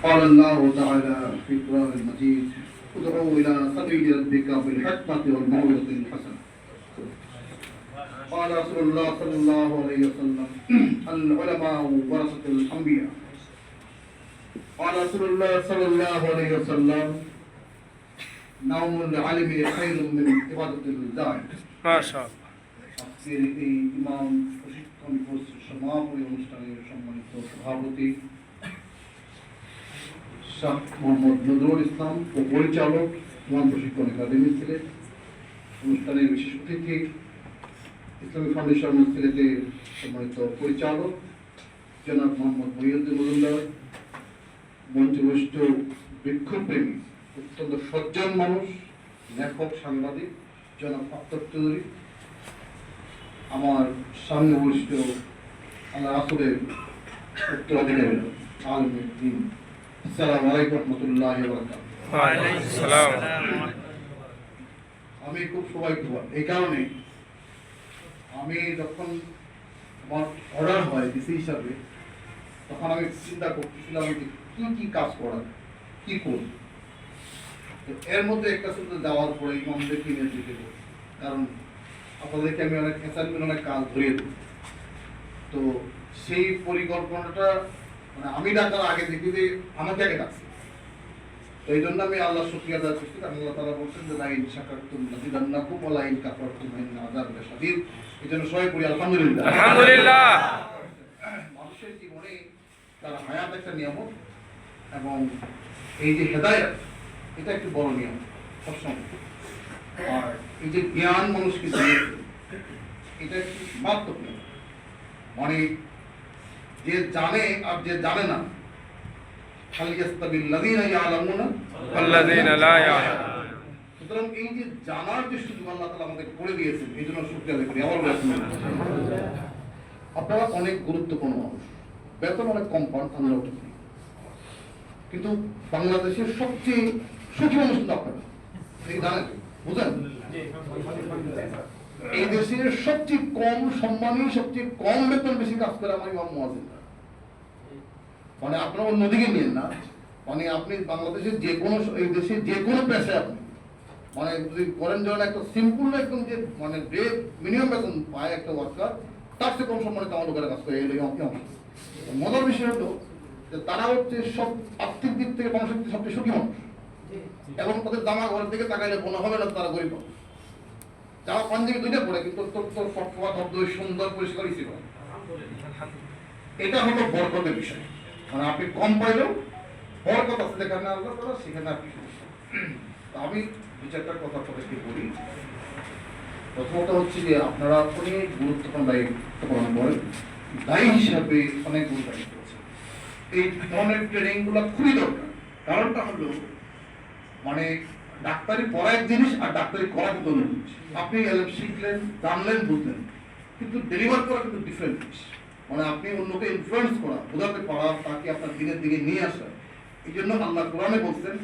قال الله تعالى في القرآن المجيد ادعوا إلى سبيل ربك بالحكمة والموعظة الحسنة. قال رسول الله صلى الله عليه وسلم العلماء ورثة الأنبياء. قال رسول الله صلى الله عليه وسلم نوم العالم خير من عبادة الداعي. ما شاء الله. আজকের এই ইমাম প্রশিক্ষণ কোর্স সমাপনী অনুষ্ঠানের সম্মানিত সভাপতি শাহ মোহাম্মদ নজরুল ইসলাম ও পরিচালক ইমাম প্রশিক্ষণ একাডেমি সিলেট, অনুষ্ঠানের বিশেষ অতিথি ইসলামিক ফাউন্ডেশন সিলেটের সম্মানিত পরিচালক জনাব মোহাম্মদ মহিউদ্দিন মজুমদার, মঞ্চবষ্ট বৃক্ষপ্রেমী অত্যন্ত সজ্জন মানুষ, লেখক সাংবাদিক জনাব আক্তার চৌধুরী, আমার সামনে বরিষ্ঠ আল্লাহ রাসূলের উত্তরাধিকারী আলমুল দ্বীন। আসসালামু আলাইকুম ওয়া রাহমাতুল্লাহি ওয়া বারাকাতুহু। ওয়া আলাইকুম আসসালাম। আমি খুব সৌভাগ্যবান এই কারণে, আমি যখন আমার অর্ডার হয় ডিসি হিসাবে, তখন আমি চিন্তা করতেছিলাম যে কি কাজ করা, কি করব। এর মধ্যে একটা সুন্দর যাওয়ার পরে ইমামদেরকে নিয়ে যেতে হবে, কারণ আপনাদেরকে আমি অনেক অ্যাসাইনমেন্ট অনেক কাজ ধরিয়ে দেব। তো সেই পরিকল্পনাটা মানে আমি ডাকার আগে দেখি যে আমাকে আগে ডাকছে। তো এই জন্য আমি আল্লাহ শুকরিয়া আদায় করছি, কারণ আল্লাহ তাআলা বলছেন যে লাইন শাকারতুম লাযিদান্নাকুম ওয়া লাইন কাফারতুম ইন্না আযাবি শাদীদ। এই জন্য সবাই বলি আলহামদুলিল্লাহ। আলহামদুলিল্লাহ। মানুষের জীবনে তার হায়াত একটা নিয়ামত, এবং এই যে হেদায়েত এটা একটু বড় নিয়ামত সবসময়। আর এই যে জ্ঞান মানুষকে দিয়েছে এটা একটি মারাত্মক নিয়ামত। মানে যে জানে আর যে জানে না, খালি ইয়াস্তাবিল্লাযীনা ইয়ালামুনা ওয়াল্লাযীনা লা ইয়ালামুন। সুতরাং এই যে জানার যে সুযোগ আল্লাহ তাআলা আমাদের করে দিয়েছেন, এই জন্য শুকরিয়া আদায় করি। আবার আপনারা অনেক গুরুত্বপূর্ণ মানুষ, বেতন অনেক কম পান, আমরা ওটা করি, কিন্তু বাংলাদেশের সবচেয়ে সুখী মানুষ কিন্তু আপনারা, এই জানেন, বুঝেন? এই দেশের সবচেয়ে কম সম্মানী, সবচেয়ে কম বেতন বেশি কাজ করে আমার ইমাম মুয়াজ্জিন। মানে আপনারা অন্যদিকে নিয়েন না, মানে আপনি বাংলাদেশের যে কোনো, এই দেশের যে কোনো পেশায় আপনি মানে যদি করেন, যখন একটা সিম্পল একদম যে মানে মিনিমাম বেতন পায় একটা ওয়ার্কার, তার চেয়ে কম সম্মানিত আমার লোকেরা কাজ করে। এই মজার বিষয় হলো যে তারা হচ্ছে সব আর্থিক দিক থেকে মানুষের সবচেয়ে সুখী মানুষ, এবং তাদের জামা ঘরের দিকে তাকাইলে মনে হবে না তারা গরিব। জামা পাঞ্জাবি দুইটা পরে, কিন্তু সুন্দর পরিষ্কার ছিল। এটা হলো বরকতের বিষয়। মানে আপনি কম পাইলেও বরকত আছে, যেখানে আল্লাহ তাআলা সেখানে আপনি। আমি দু চারটা কথা আপনাদেরকে বলি। প্রথমত হচ্ছে যে আপনারা অনেক গুরুত্বপূর্ণ দায়িত্ব পালন করেন, দায়ী হিসাবে অনেক গুরুত্ব দায়িত্ব আছে। এই ধরনের ট্রেনিং গুলো খুবই দরকার। কারণটা হলো মানে ডাক্তারি পড়া এক জিনিস আর ডাক্তারি করা কিন্তু অন্য জিনিস। আপনি শিখলেন, জানলেন, বুঝলেন, কিন্তু ডেলিভার করা কিন্তু ডিফারেন্ট জিনিস। মানে আপনি অন্যকে ইনফ্লুয়েন্স করা, বোঝাতে পারা, তাকে আপনার দিনের দিকে নিয়ে আসা। এই জন্য আল্লাহ কোরআনে বলছেন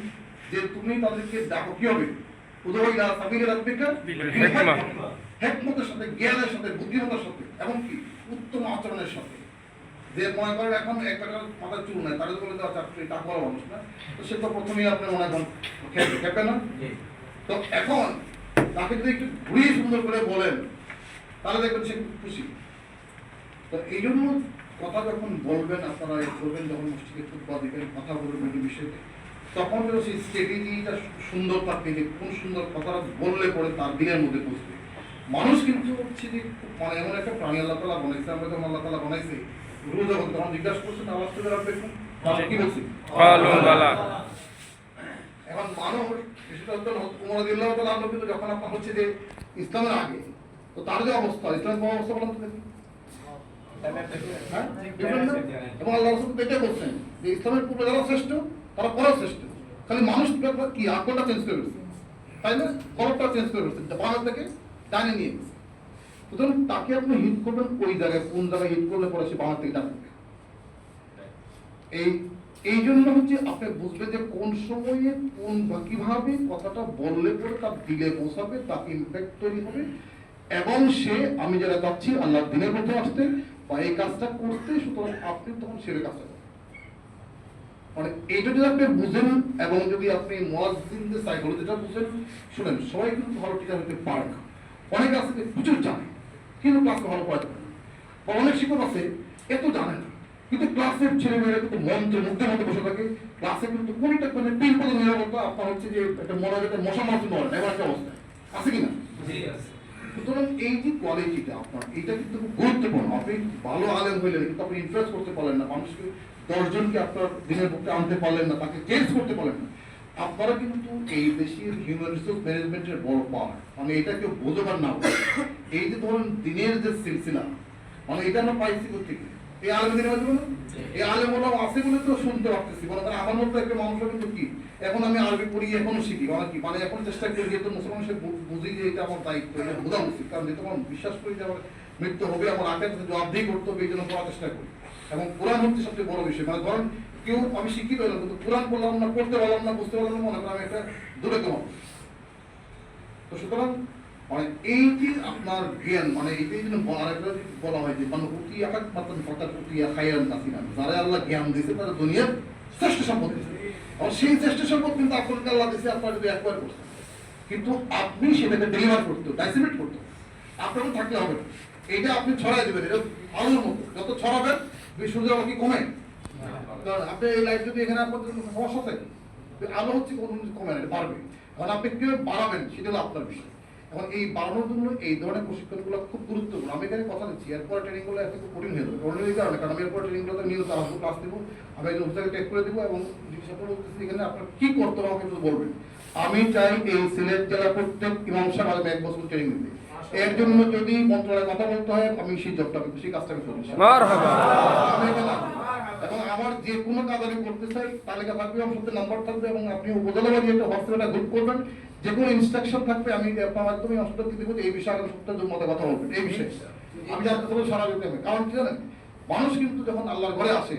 যে তুমি তাদেরকে ডাকো কি হবে, উদউ ইলা সাবিলি রাব্বিকা বিল হিকমা, হিকমতের সাথে, জ্ঞানের সাথে, বুদ্ধিমত্তার সাথে, এবং কি উত্তম আচরণের সাথে। যে মনে করেন এখন একটা মাথার চুল নাই, তাদের বলে দেওয়া চাকরি টাকা বড় মানুষ না, তো সে তো প্রথমেই আপনি মনে করেন খেপে না। তো এখন তাকে যদি একটু ঘুরিয়ে সুন্দর করে বলেন, তাহলে দেখবেন সে খুশি। তো এই জন্য কথা যখন বলবেন, আপনারা বলবেন, যখন মসজিদে খুতবা দিবেন, কথা বলবেন এই বিষয়তে, তখন যেন সেই স্ট্র্যাটেজিটা সুন্দর থাকে, যে কোন সুন্দর কথাটা বললে পরে তার দিনের মধ্যে পৌঁছবে। মানুষ কিন্তু হচ্ছে যে মানে এমন একটা প্রাণী আল্লাহ তাআলা বানাইছে, আমরা যখন আল্লাহ তাআলা বানাইছে, রোজ যখন তখন জিজ্ঞাসা করছেন আওয়াজ করে রাখবে, কি বলছি? এখন মানুষ উমর রাদিয়াল্লাহু তাআলা আনহু কিন্তু যখন আপনার হচ্ছে যে ইসলামের আগে, তো তার যে অবস্থা, ইসলামের কোন অবস্থা বলেন তো দেখি। এবং আল্লাহ রাসূল এটা বলছেন যে ইসলামের পূর্বে যারা শ্রেষ্ঠ তারা পরে শ্রেষ্ঠ, খালি মানুষ কি আকলটা চেঞ্জ করে ফেলছে, তাই না? কলমটা চেঞ্জ করে ফেলছে, বাংলা থেকে ডানে নিয়ে গেছে। সুতরাং তাকে আপনি হিট করবেন ওই জায়গায়, কোন জায়গায় হিট করলে পরে সে বাংলা থেকে ডাকবে। এই জন্য হচ্ছে আপনি বুঝবেন যে কোন সময়ে কোন বা কিভাবে কথাটা বললে পরে তার দিলে পৌঁছাবে, তাকে ইম্প্যাক্ট তৈরি হবে, এবং সে আমি যারা চাচ্ছি আল্লাহর দিনের মধ্যে আসতে বা এই কাজটা করতে, সুতরাং আপনি তখন সেরে কাজটা করবেন। মানে এইটা যদি আপনি বুঝেন এবং যদি আপনি মুয়াজ্জিনদের সাইকোলজিটা বুঝেন, শুনেন সবাই কিন্তু ভালো টিচার হতে পারে না। অনেক আছে যে প্রচুর জানে কিন্তু ক্লাসে ভালো পড়াতে পারে না। বা অনেক শিক্ষক আছে এত জানে না কিন্তু ক্লাসের ছেলেমেয়েরা কিন্তু মন্ত্রে মুগ্ধের মধ্যে বসে থাকে, ক্লাসে কিন্তু কোনটা মানে তিন পদ নিরাপত্তা আপনার হচ্ছে যে একটা মনে হয় একটা মশা মারতে পারে না, এবার একটা অবস্থা আছে কিনা? সুতরাং এই যে কোয়ালিটিটা আপনার এটা কিন্তু খুব গুরুত্বপূর্ণ। আপনি ভালো আলেম হইলেন কিন্তু আপনি ইনফ্লুয়েন্স করতে পারলেন না, মানুষকে 10 জনকে আপনার দিনের পক্ষে আনতে পারলেন না, তাকে চেঞ্জ করতে পারলেন না, আপনারা কিন্তু এই দেশের হিউম্যান রিসোর্স ম্যানেজমেন্টের বড় পাওয়ার। মানে এটা কেউ বোঝবার না বলে এই যে ধরুন দিনের যে সিলসিলা, মানে এটা আমরা পাইছি থেকে এই আলেম দিনের মাঝে বলুন, এই আলেম ওরাও আছে বলে তো শুনতে পারতেছি। মানে আমার মতো একটা মানুষও কিন্তু কি এখন আমি আরবি পড়ি এখনো শিখি, মানে কি মানে এখন চেষ্টা করি যেহেতু মুসলমান সে বুঝি যে এটা আমার দায়িত্ব, এটা বোঝা উচিত, কারণ যেহেতু আমার বিশ্বাস করি যে আমার মৃত্যু হবে, আমার আগে জবাবদিহি করতে হবে, এই জন্য পড়ার চেষ্টা করি। এবং কোরআন হচ্ছে সবচেয়ে বড় বিষয়। মানে ধরেন কেউ আমি শিক্ষিত হলাম কিন্তু কোরআন পড়লাম না, পড়তে পারলাম না, বুঝতে পারলাম না, মনে করেন আমি একটা দূরে কম। তো সুতরাং মানে এই যে আপনার জ্ঞান, মানে এইটাই জন্য বলা হয় যে মানে উতি আকাত মাত্র ফকাত উতিয়া খায়রান কাসিরা, যারা আল্লাহ জ্ঞান দিয়েছে তারা দুনিয়ার শ্রেষ্ঠ সম্পদ দিয়েছে। আর সেই শ্রেষ্ঠ সম্পদ কিন্তু আপনাকে আল্লাহ দিয়েছে আপনার যদি একবার করতে, কিন্তু আপনি সেটাকে ডেলিভার করতে ডাইসিমেট করতে আপনাকে থাকলে হবে না। এইটা আপনি ছড়াই দেবেন, এটা আলোর মতো, যত ছড়াবেন সূর্য আলো কি কমে? আপনি এই লাইট যদি এখানে আপনার সমস্যা থাকে, আলো হচ্ছে কোনো কমে না, বাড়বে। এখন আপনি কিভাবে বাড়াবেন সেটা হলো আপনার বিষয়। এখন এই বাড়ানোর জন্য এই ধরনের প্রশিক্ষণগুলো খুব গুরুত্বপূর্ণ। আমি এখানে কথা দিচ্ছি এরপর ট্রেনিংগুলো এত খুব কঠিন হয়ে যাবে, কারণ এই কারণে কারণ আমি এরপর ট্রেনিংগুলোতে নিয়মিত আসবো, ক্লাস দেবো, আমি একজন অফিসারকে টেক করে দেবো এবং জিজ্ঞাসা করে বলতেছি এখানে আপনার কি করতে হবে আমাকে একটু বলবেন। আমি চাই এই সিলেট জেলা প্রত্যেক ইমাম সাহেব আগামী 1 বছর ট্রেনিং দিতে। এর জন্য যদি মন্ত্রণালয়ে কথা বলতে হয় আমি সেই জবটা আমি সেই কাজটা আমি করছি। এবং আমার যে কোনো কাজ আমি করতে চাই তালিকা থাকবে, আমার সাথে নাম্বার থাকবে এবং আপনি উপজেলাবাদী একটা হোয়াটসঅ্যাপে গ্রুপ করবেন, যে কোনো ইনস্ট্রাকশন থাকবে আমি আপনার মাধ্যমে অংশটা দিব, এই বিষয়ে আগামী সপ্তাহে মধ্যে কথা বলবেন। এই বিষয়ে আমি জানতে চাবো সারা যেতে হবে, কারণ কি জানেন মানুষ কিন্তু যখন আল্লাহর ঘরে আসে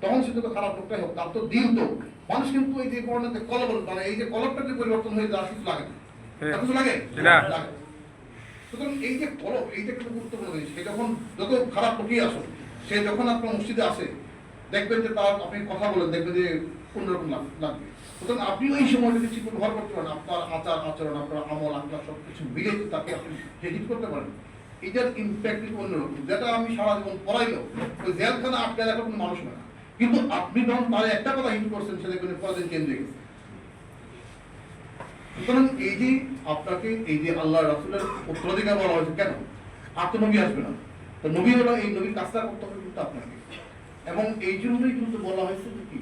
তখন সে তো খারাপ লোকটাই হোক, তার তো দিন তো মানুষ কিন্তু এই যে বর্ণাতে কলব, মানে এই যে কলবটা যে পরিবর্তন হয়ে যায় কিছু লাগে না, কিছু লাগে না। সুতরাং এই যে কলব এইটা কিন্তু গুরুত্বপূর্ণ জিনিস। সে যখন যত খারাপ লোকই আসো, সে যখন আপনার মসজিদে আসে দেখবেন যে তার আপনি কথা বলেন দেখবেন যে অন্যরকম লাগবে। সুতরাং আপনি ওই সময়টা যদি ঠিক ব্যবহার করতে পারেন, আপনার আচার আচরণ আপনার আমল আপনার সব কিছু মিলে তাকে আপনি হেজিট করতে পারেন, এটার ইম্প্যাক্ট কিন্তু অন্যরকম। যেটা আমি সারা জীবন পড়াইলেও ওই জেলখানা আটকে রাখার কোনো মানুষ না, কিন্তু আপনি যখন তার একটা কথা হিট করছেন সে দেখবেন পরের দিন চেঞ্জ হয়ে গেছে। সুতরাং এই যে আপনাকে এই যে আল্লাহ রাসূলের উত্তরাধিকার বলা হয়েছে, কেন আর তো নবী আসবে না, তো নবী হলো এই নবীর কাজটা করতে হবে কিন্তু আপনাকে। এবং এই জন্যই কিন্তু বলা হয়েছে কি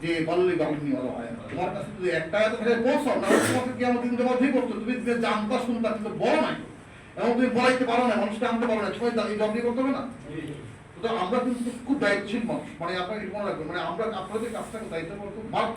যে বললে গাউনি বলা হয় তোমার কাছে যদি একটা থাকে পৌঁছাও না, তোমাকে কি আমাদের দিনটা মধ্যেই করতো, তুমি যে জানতা শুনতা কিন্তু বড় নাই, এবং তুমি বলাইতে পারো না, মানুষকে আনতে পারো না, সবাই এই জব দিয়ে করতে হবে না। তো আমরা কিন্তু খুব দায়িত্বশীল মানুষ, মানে আপনার মনে রাখবেন, মানে আমরা আপনাদের কাজটাকে দায়িত্ব করতে বাধ্য।